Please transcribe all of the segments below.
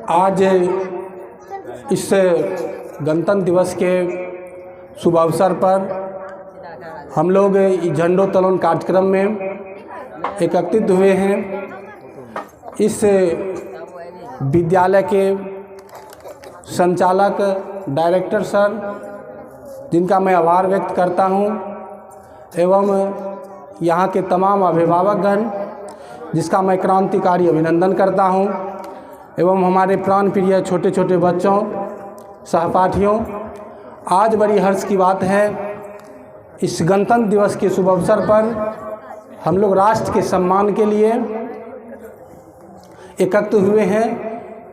आज इस गणतंत्र दिवस के शुभ अवसर पर हम लोग झंडोत्तोलन कार्यक्रम में एकत्रित हुए हैं। इस विद्यालय के संचालक डायरेक्टर सर, जिनका मैं आभार व्यक्त करता हूं, एवं यहाँ के तमाम अभिभावकगण, जिसका मैं क्रांतिकारी अभिनंदन करता हूं, एवं हमारे प्राण प्रिय छोटे छोटे बच्चों, सहपाठियों, आज बड़ी हर्ष की बात है, इस गणतंत्र दिवस के शुभ अवसर पर हम लोग राष्ट्र के सम्मान के लिए एकत्र हुए हैं,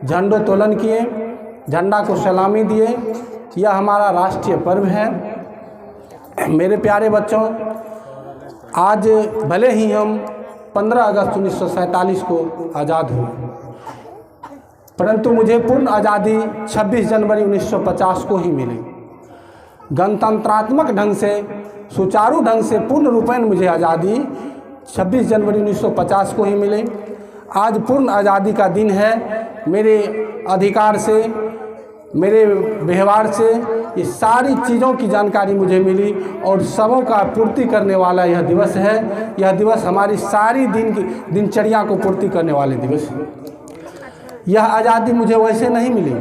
झंडोत्तोलन किए, झंडा को सलामी दिए। यह हमारा राष्ट्रीय पर्व है। मेरे प्यारे बच्चों, आज भले ही हम 15 अगस्त 1947 को आज़ाद हुए, परंतु मुझे पूर्ण आज़ादी 26 जनवरी 1950 को ही मिली। गणतंत्रात्मक ढंग से, सुचारू ढंग से, पूर्ण रूपेण मुझे आज़ादी 26 जनवरी 1950 को ही मिली। आज पूर्ण आज़ादी का दिन है। मेरे अधिकार से, मेरे व्यवहार से ये सारी चीज़ों की जानकारी मुझे मिली और सबों का पूर्ति करने वाला यह दिवस है। यह दिवस हमारी सारी दिनचर्या को पूर्ति करने वाले दिवस है। यह आज़ादी मुझे वैसे नहीं मिली।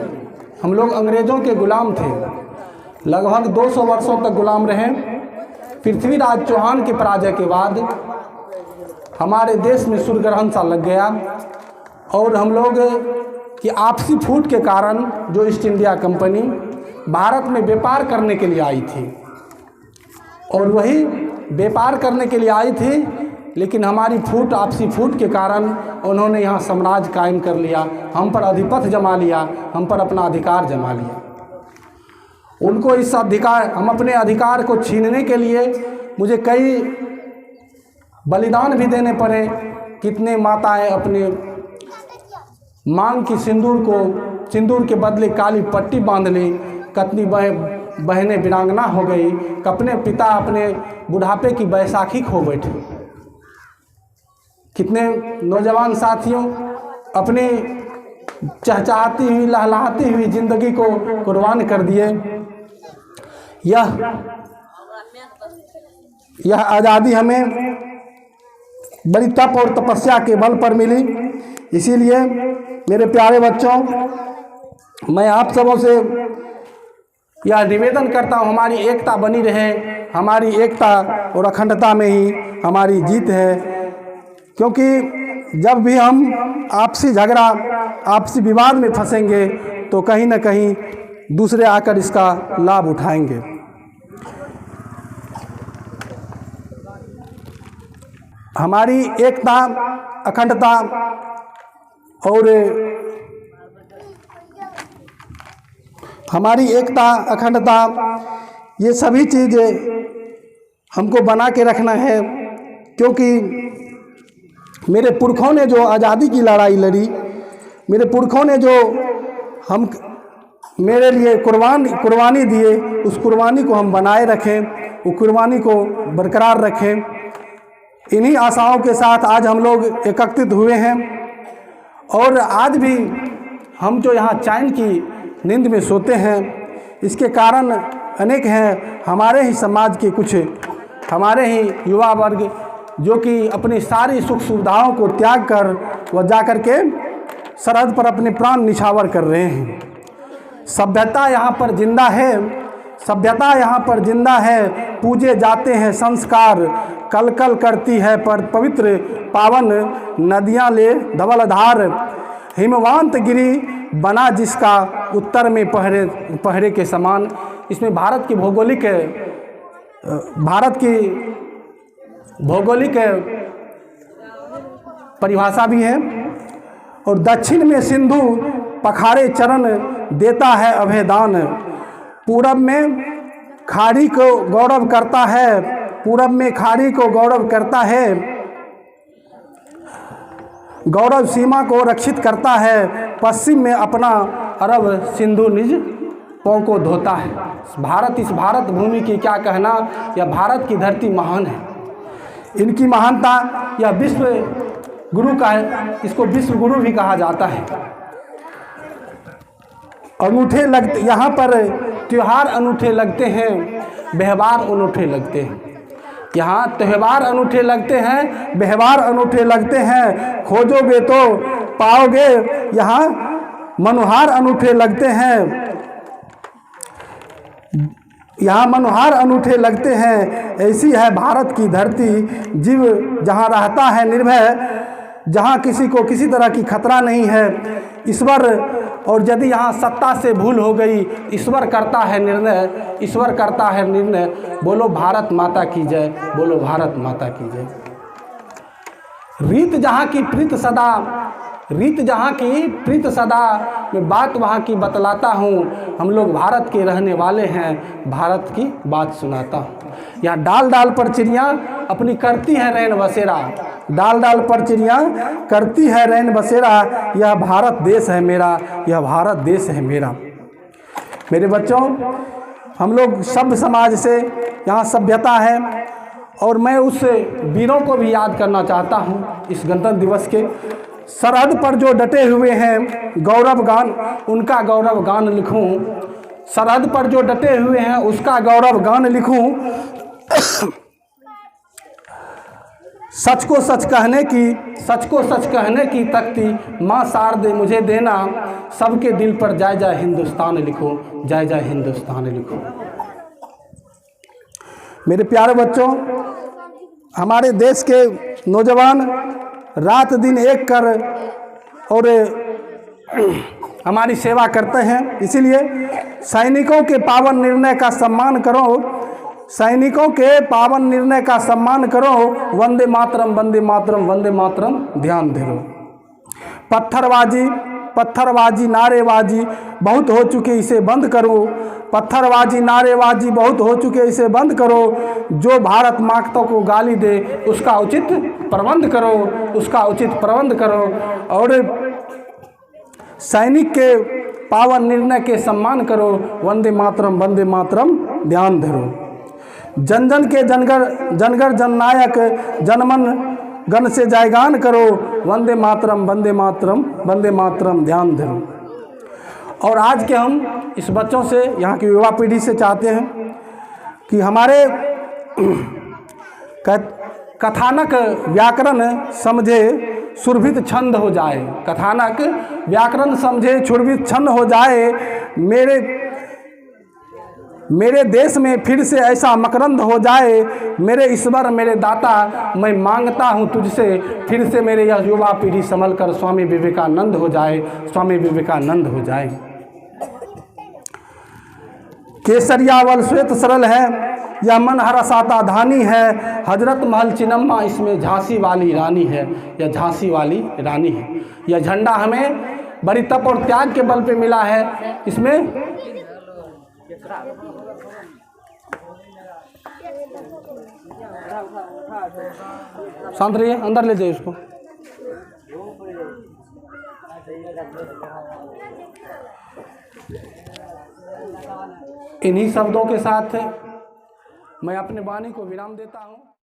हम लोग अंग्रेज़ों के गुलाम थे, लगभग 200 वर्षों तक गुलाम रहे। पृथ्वीराज चौहान के पराजय के बाद हमारे देश में सूर्यग्रहण सा लग गया और हम लोग की आपसी फूट के कारण जो ईस्ट इंडिया कंपनी भारत में व्यापार करने के लिए आई थी, और वही व्यापार करने के लिए आई थी, लेकिन हमारी फूट, आपसी फूट के कारण उन्होंने यहाँ साम्राज्य कायम कर लिया, हम पर अधिपत्य जमा लिया, हम पर अपना अधिकार जमा लिया। उनको इस अधिकार, हम अपने अधिकार को छीनने के लिए मुझे कई बलिदान भी देने पड़े। कितने माताएं अपने मांग की सिंदूर के बदले काली पट्टी बांध ली, कितनी बहनें वीरांगना हो गई, अपने पिता अपने बुढ़ापे की बैसाखी खो बैठे। कितने नौजवान साथियों अपनी चहचहाती हुई, लहलहाती हुई जिंदगी को कुर्बान कर दिए। यह आज़ादी हमें बड़ी तप और तपस्या के बल पर मिली। इसीलिए मेरे प्यारे बच्चों, मैं आप सबों से यह निवेदन करता हूँ, हमारी एकता बनी रहे। हमारी एकता और अखंडता में ही हमारी जीत है, क्योंकि जब भी हम आपसी झगड़ा, आपसी विवाद में फंसेंगे तो कहीं ना कहीं दूसरे आकर इसका लाभ उठाएंगे। हमारी एकता, अखंडता और हमारी एकता, अखंडता, ये सभी चीज़ें हमको बना के रखना है, क्योंकि मेरे पुरखों ने जो आज़ादी की लड़ाई लड़ी, मेरे पुरखों ने जो मेरे लिए कुर्बानी दिए, उस कुर्बानी को हम बनाए रखें, उस कुर्बानी को बरकरार रखें। इन्हीं आशाओं के साथ आज हम लोग एकत्रित हुए हैं, और आज भी हम जो यहाँ चैन की नींद में सोते हैं, इसके कारण अनेक हैं। हमारे ही समाज के कुछ, हमारे ही युवा वर्ग जो कि अपनी सारी सुख सुविधाओं को त्याग कर वह जाकर के सरहद पर अपने प्राण निछावर कर रहे हैं। सभ्यता यहाँ पर जिंदा है, सभ्यता यहाँ पर जिंदा है, पूजे जाते हैं संस्कार, कल कल करती है पर पवित्र पावन नदियाँ ले धवलधार। हिमवंत गिरी बना जिसका उत्तर में पहरे के समान। इसमें भारत की भौगोलिक परिभाषा भी है। और दक्षिण में सिंधु पखारे चरण देता है अभयदान। पूरब में खाड़ी को गौरव करता है, पूरब में खाड़ी को गौरव करता है, गौरव सीमा को रक्षित करता है। पश्चिम में अपना अरब सिंधु निज पांव को धोता है। भारत, इस भारत भूमि की क्या कहना, यह भारत की धरती महान है। इनकी महानता यह विश्व गुरु का है, इसको विश्व गुरु भी कहा जाता है। अनूठे लगते, यहाँ पर त्योहार अनूठे लगते हैं, व्यवहार अनूठे लगते हैं। यहाँ त्यौहार अनूठे लगते हैं, व्यवहार अनूठे लगते हैं। खोजोगे तो पाओगे, यहाँ मनोहार अनूठे लगते हैं। यहाँ मनोहार अनूठे लगते हैं। ऐसी है भारत की धरती, जीव जहाँ रहता है निर्भय, जहाँ किसी को किसी तरह की खतरा नहीं है। ईश्वर, और यदि यहाँ सत्ता से भूल हो गई, ईश्वर करता है निर्णय, ईश्वर करता है निर्णय। बोलो भारत माता की जय, बोलो भारत माता की जय। रीत जहाँ की प्रीत सदा, रीत जहाँ की प्रीत सदा, मैं बात वहाँ की बतलाता हूँ। हम लोग भारत के रहने वाले हैं, भारत की बात सुनाता हूँ। यहाँ डाल डाल पर चिड़ियाँ अपनी करती हैं रैन बसेरा, डाल डाल पर चिड़ियाँ करती है रैन बसेरा। यह भारत देश है मेरा, यह भारत देश है मेरा। मेरे बच्चों, हम लोग सभ्य समाज से, यहाँ सभ्यता है, और मैं उस वीरों को भी याद करना चाहता हूँ इस गणतंत्र दिवस के। सरहद पर जो डटे हुए हैं, गौरव गान, उनका गौरव गान लिखूं। सरहद पर जो डटे हुए हैं, उसका गौरव गान लिखूं। सच को सच कहने की, सच को सच कहने की तख्ती माँ शारदे मुझे देना। सबके दिल पर जय जय हिंदुस्तान लिखो, जय जय हिंदुस्तान लिखो। मेरे प्यारे बच्चों, हमारे देश के नौजवान रात दिन एक कर और हमारी सेवा करते हैं। इसीलिए सैनिकों के पावन निर्णय का सम्मान करो, सैनिकों के पावन निर्णय का सम्मान करो। वंदे मातरम, वंदे मातरम, वंदे मातरम ध्यान दे। पत्थरबाजी, पत्थरबाजी नारेबाजी बहुत हो चुके, इसे बंद करो। पत्थरबाजी नारेबाजी बहुत हो चुके, इसे बंद करो। जो भारत माता को गाली दे, उसका उचित प्रबंध करो, उसका उचित प्रबंध करो। और सैनिक के पावन निर्णय के सम्मान करो। वंदे मातरम, वंदे मातरम ध्यान धरो। जन जन के जनगर, जनगर जननायक, जनमन गण से जयगान करो। वंदे मातरम, वंदे मातरम, वंदे मातरम ध्यान धरो। और आज के हम इस बच्चों से, यहाँ की युवा पीढ़ी से चाहते हैं कि हमारे कथानक व्याकरण समझे सुरभित छंद हो जाए, कथानक व्याकरण समझे सुरभित छंद हो जाए। मेरे देश में फिर से ऐसा मकरंद हो जाए। मेरे ईश्वर, मेरे दाता, मैं मांगता हूँ तुझसे, फिर से मेरे यह युवा पीढ़ी संभल कर स्वामी विवेकानंद हो जाए, स्वामी विवेकानंद हो जाए। केसरियावल श्वेत सरल है, यह मन हरसाता धानी है। हजरत महल चिन्नम्मा इसमें झांसी वाली रानी है, यह झांसी वाली रानी है। यह झंडा हमें बड़ी तप और त्याग के बल पे मिला है। इसमें शांत रहिए, अंदर ले जाइए उसको। इन्हीं शब्दों के साथ मैं अपने वाणी को विराम देता हूँ।